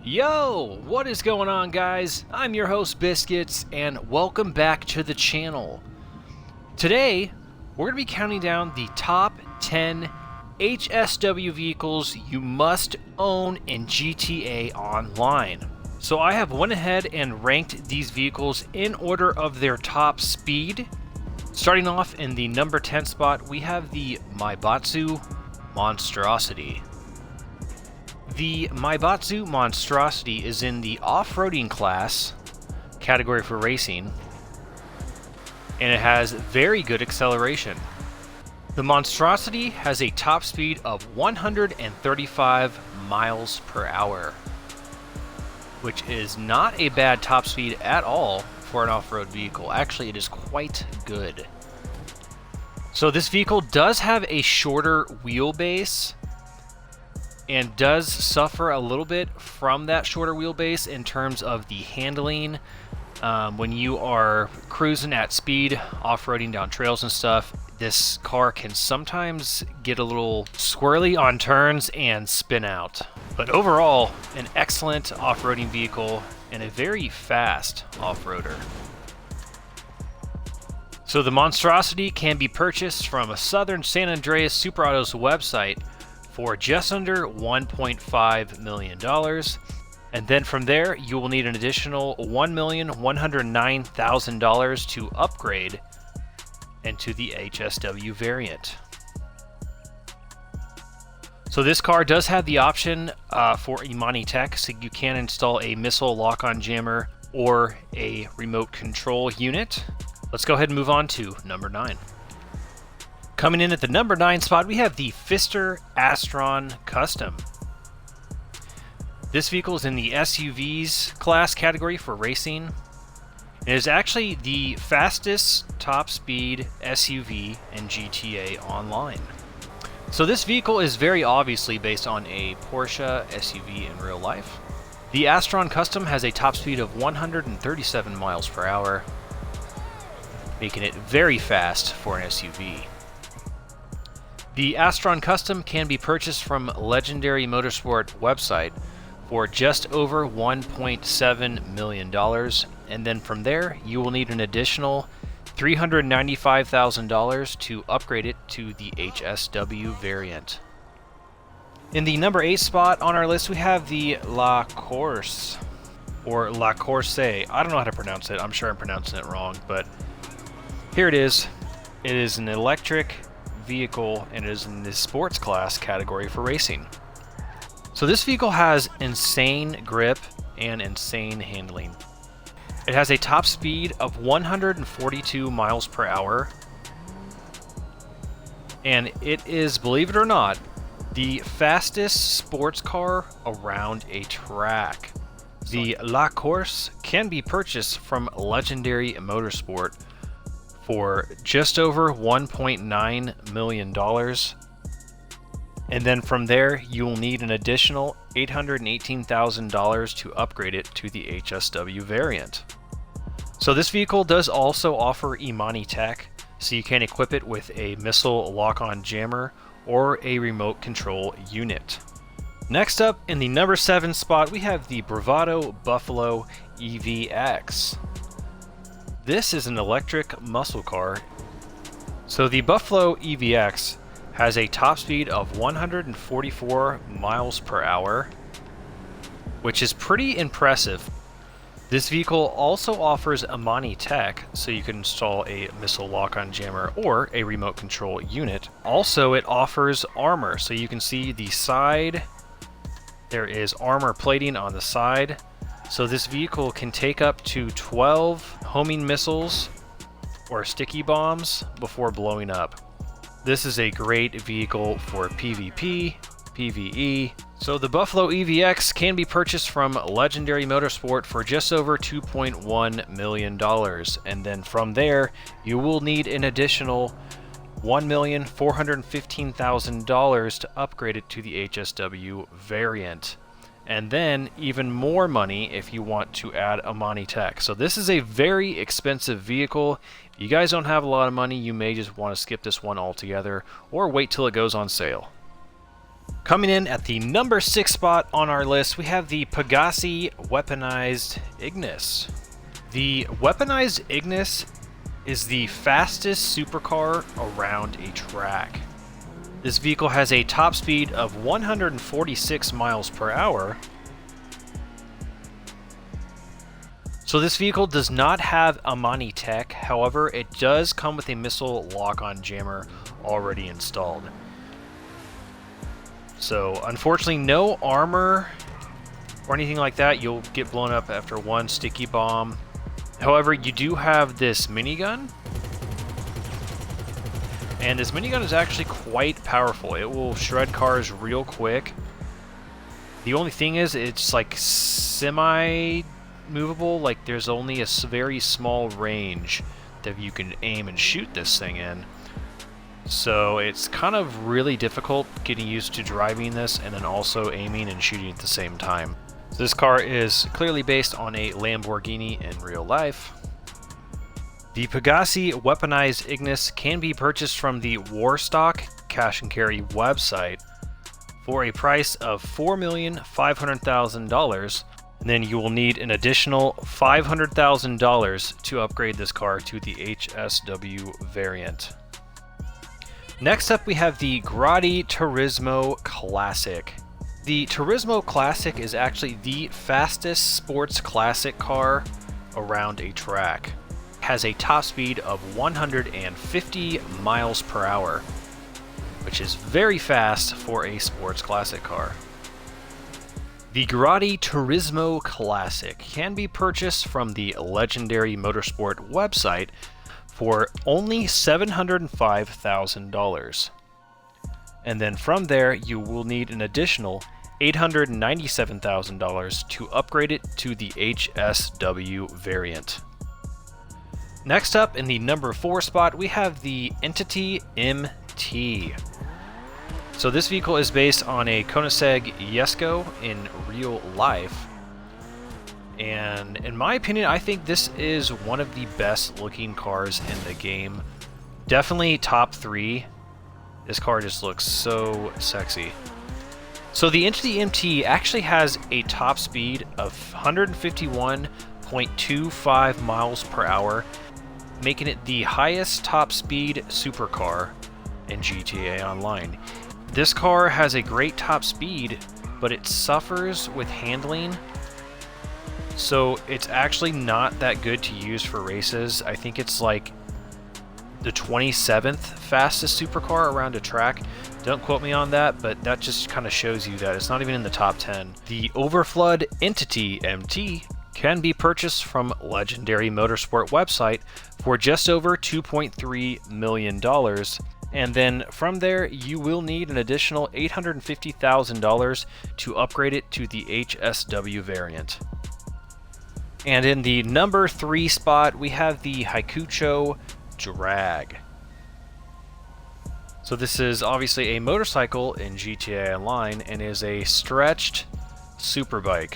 Yo, what is going on, guys? I'm your host Biscuits and welcome back to the channel. Today we're going to be counting down the top 10 HSW vehicles you must own in GTA Online. So I have went ahead and ranked these vehicles in order of their top speed. Starting off in the number 10 spot, we have the Maibatsu Monstrosity. The Maibatsu Monstrosity is in the off-roading class category for racing, and it has very good acceleration. The Monstrosity has a top speed of 135 miles per hour, which is not a bad top speed at all for an off-road vehicle. Actually, it is quite good. So this vehicle does have a shorter wheelbase and does suffer a little bit from that shorter wheelbase in terms of the handling. When you are cruising at speed, off-roading down trails and stuff, this car can sometimes get a little squirrely on turns and spin out. But overall, an excellent off-roading vehicle and a very fast off-roader. So the Monstrosity can be purchased from a Southern San Andreas Super Autos website for just under $1.5 million. And then from there, you will need an additional $1,109,000 to upgrade into the HSW variant. So this car does have the option for Imani Tech, so you can install a missile lock-on jammer or a remote control unit. Let's go ahead and move on to number 9. Coming in at the number 9 spot, we have the Pfister Astron Custom. This vehicle is in the SUVs class category for racing. It is actually the fastest top speed SUV in GTA Online. So this vehicle is very obviously based on a Porsche SUV in real life. The Astron Custom has a top speed of 137 miles per hour, making it very fast for an SUV. The Astron Custom can be purchased from Legendary Motorsport website for just over $1.7 million, and then from there you will need an additional $395,000 to upgrade it to the HSW variant. In the number 8 spot on our list, we have the La Course, or La Corse. I don't know how to pronounce it. I'm sure I'm pronouncing it wrong, but here it is. It is an electric vehicle and it is in the sports class category for racing. So this vehicle has insane grip and insane handling. It has a top speed of 142 miles per hour, and it is, believe it or not, the fastest sports car around a track. The La Course can be purchased from Legendary Motorsport for just over $1.9 million. And then from there, you will need an additional $818,000 to upgrade it to the HSW variant. So this vehicle does also offer Imani Tech, so you can equip it with a missile lock-on jammer or a remote control unit. Next up, in the number 7 spot, we have the Bravado Buffalo EVX. This is an electric muscle car. So the Buffalo EVX has a top speed of 144 miles per hour, which is pretty impressive. This vehicle also offers Imani Tech, so you can install a missile lock-on jammer or a remote control unit. Also, it offers armor, so you can see the side. There is armor plating on the side. So this vehicle can take up to 12 homing missiles or sticky bombs before blowing up. This is a great vehicle for PvP, PvE. So the Buffalo EVX can be purchased from Legendary Motorsport for just over $2.1 million. And then from there, you will need an additional $1,415,000 to upgrade it to the HSW variant. And then even more money if you want to add Imani Tech. So this is a very expensive vehicle. If you guys don't have a lot of money, you may just want to skip this one altogether or wait till it goes on sale. Coming in at the number 6 spot on our list, we have the Pegassi Weaponized Ignis. The Weaponized Ignis is the fastest supercar around a track. This vehicle has a top speed of 146 miles per hour. So this vehicle does not have Amani tech, however, it does come with a missile lock-on jammer already installed. So unfortunately, no armor or anything like that. You'll get blown up after one sticky bomb. However, you do have this minigun. And this minigun is actually quite powerful. It will shred cars real quick. The only thing is, it's like semi-movable. Like there's only a very small range that you can aim and shoot this thing in. So it's kind of really difficult getting used to driving this and then also aiming and shooting at the same time. So this car is clearly based on a Lamborghini in real life. The Pegassi Weaponized Ignis can be purchased from the Warstock Cash and Carry website for a price of $4,500,000, and then you will need an additional $500,000 to upgrade this car to the HSW variant. Next up, we have the Grotti Turismo Classic. The Turismo Classic is actually the fastest sports classic car around a track. It has a top speed of 150 miles per hour, which is very fast for a sports classic car. The Grotti Turismo Classic can be purchased from the Legendary Motorsport website for only $705,000. And then from there, you will need an additional $897,000 to upgrade it to the HSW variant. Next up, in the number 4 spot, we have the Entity MT. So this vehicle is based on a Koenigsegg Jesko in real life. And in my opinion, I think this is one of the best looking cars in the game. Definitely top 3. This car just looks so sexy. So the Entity MT actually has a top speed of 151.25 miles per hour, making it the highest top speed supercar in GTA Online. This car has a great top speed, but it suffers with handling. So it's actually not that good to use for races. I think it's like the 27th fastest supercar around a track. Don't quote me on that, but that just kind of shows you that it's not even in the top 10. The Overflood Entity MT can be purchased from Legendary Motorsport website for just over $2.3 million. And then from there, you will need an additional $850,000 to upgrade it to the HSW variant. And in the number 3 spot, we have the Haikucho Drag. So this is obviously a motorcycle in GTA Online and is a stretched superbike.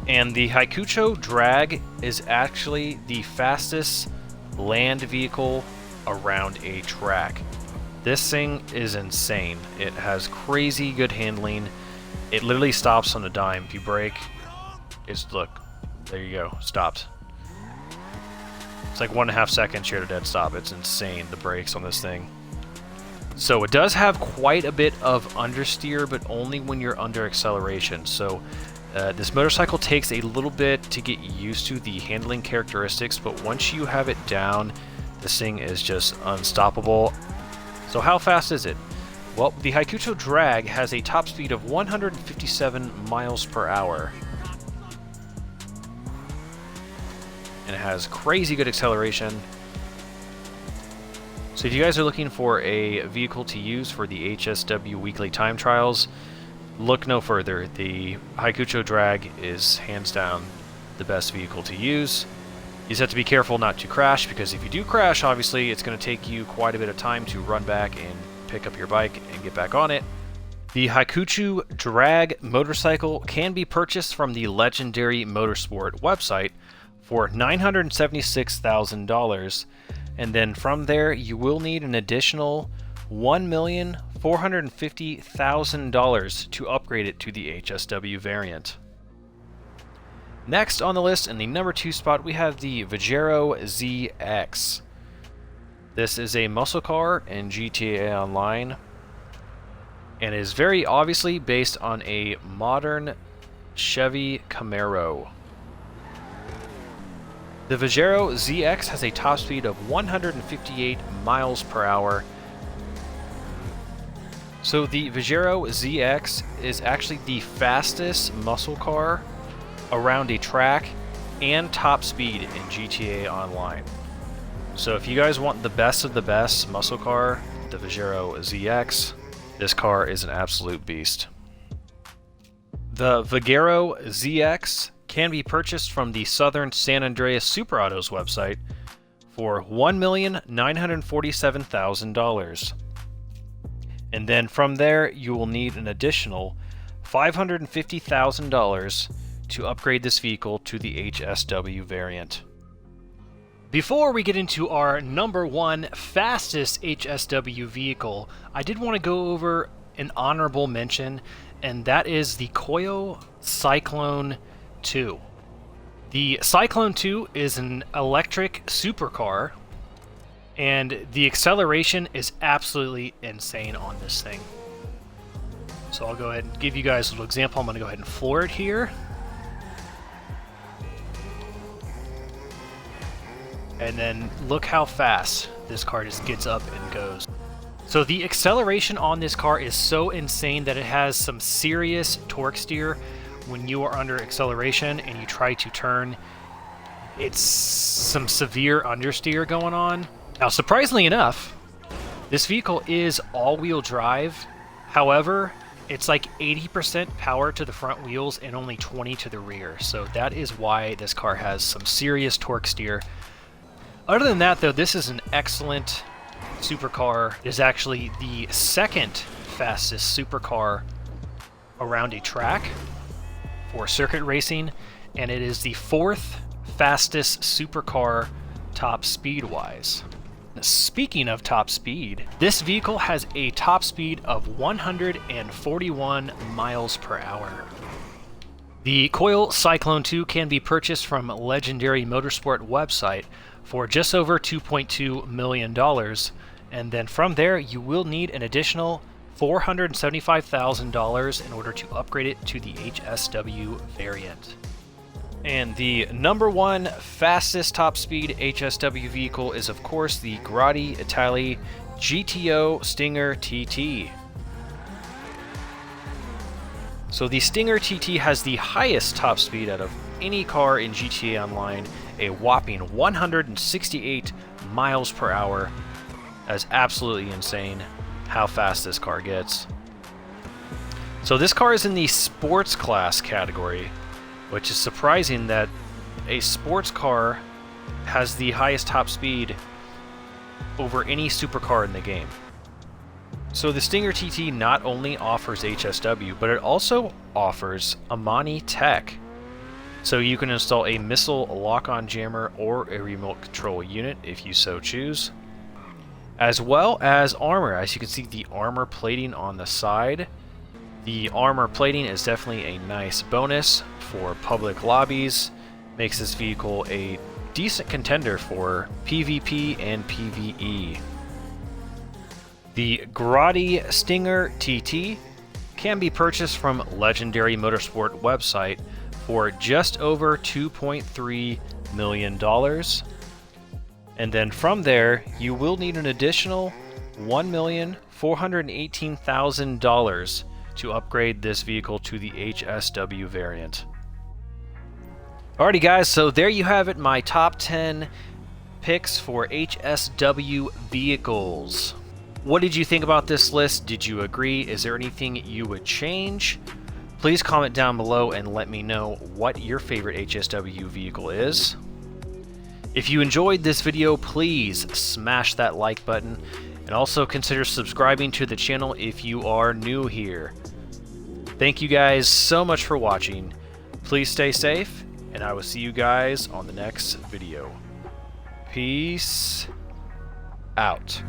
And the Haikucho Drag is actually the fastest land vehicle around a track. This thing is insane. It has crazy good handling. It literally stops on a dime. If you brake, look. There you go, stopped. It's like 1.5 seconds, you're at a dead stop. It's insane, the brakes on this thing. So it does have quite a bit of understeer, but only when you're under acceleration. So this motorcycle takes a little bit to get used to the handling characteristics, but once you have it down, this thing is just unstoppable. So how fast is it? Well, the Haikucho Drag has a top speed of 157 miles per hour. And it has crazy good acceleration. So if you guys are looking for a vehicle to use for the HSW weekly time trials, look no further. The Haikucho Drag is hands down the best vehicle to use. You just have to be careful not to crash, because if you do crash, obviously it's going to take you quite a bit of time to run back and pick up your bike and get back on it. The Haikucho Drag motorcycle can be purchased from the Legendary Motorsport website for $976,000, and then from there you will need an additional $1,400,000 $450,000 to upgrade it to the HSW variant. Next on the list, in the number 2 spot, we have the Vajero ZX. This is a muscle car in GTA Online, and is very obviously based on a modern Chevy Camaro. The Vajero ZX has a top speed of 158 miles per hour. So the Vajero ZX is actually the fastest muscle car around a track and top speed in GTA Online. So if you guys want the best of the best muscle car, the Vajero ZX, this car is an absolute beast. The Vajero ZX can be purchased from the Southern San Andreas Super Autos website for $1,947,000. And then from there, you will need an additional $550,000 to upgrade this vehicle to the HSW variant. Before we get into our number 1 fastest HSW vehicle, I did want to go over an honorable mention, and that is the Koyo Cyclone 2. The Cyclone 2 is an electric supercar, and the acceleration is absolutely insane on this thing. So I'll go ahead and give you guys a little example. I'm going to go ahead and floor it here. And then look how fast this car just gets up and goes. So the acceleration on this car is so insane that it has some serious torque steer. When you are under acceleration and you try to turn, it's some severe understeer going on. Now, surprisingly enough, this vehicle is all-wheel drive. However, it's like 80% power to the front wheels and only 20 to the rear. So that is why this car has some serious torque steer. Other than that, though, this is an excellent supercar. It is actually the second fastest supercar around a track for circuit racing, and it is the 4th fastest supercar top speed-wise. Speaking of top speed, this vehicle has a top speed of 141 miles per hour. The Koyo Cyclone 2 can be purchased from Legendary Motorsport website for just over $2.2 million, and then from there you will need an additional $475,000 in order to upgrade it to the HSW variant. And the number 1 fastest top speed HSW vehicle is of course the Grotti Italia GTO Stinger TT. So the Stinger TT has the highest top speed out of any car in GTA Online, a whopping 168 miles per hour. That is absolutely insane how fast this car gets. So this car is in the sports class category, which is surprising that a sports car has the highest top speed over any supercar in the game. So the Stinger TT not only offers HSW, but it also offers Amani tech. So you can install a missile lock-on jammer or a remote control unit if you so choose, as well as armor. As you can see, the armor plating on the side. The armor plating is definitely a nice bonus for public lobbies. Makes this vehicle a decent contender for PvP and PvE. The Grotti Stinger TT can be purchased from Legendary Motorsport website for just over $2.3 million. And then from there, you will need an additional $1,418,000 to upgrade this vehicle to the HSW variant. Alrighty guys, so there you have it, my top 10 picks for HSW vehicles. What did you think about this list? Did you agree? Is there anything you would change? Please comment down below and let me know what your favorite HSW vehicle is. If you enjoyed this video, please smash that like button and also consider subscribing to the channel if you are new here. Thank you guys so much for watching. Please stay safe, and I will see you guys on the next video. Peace out.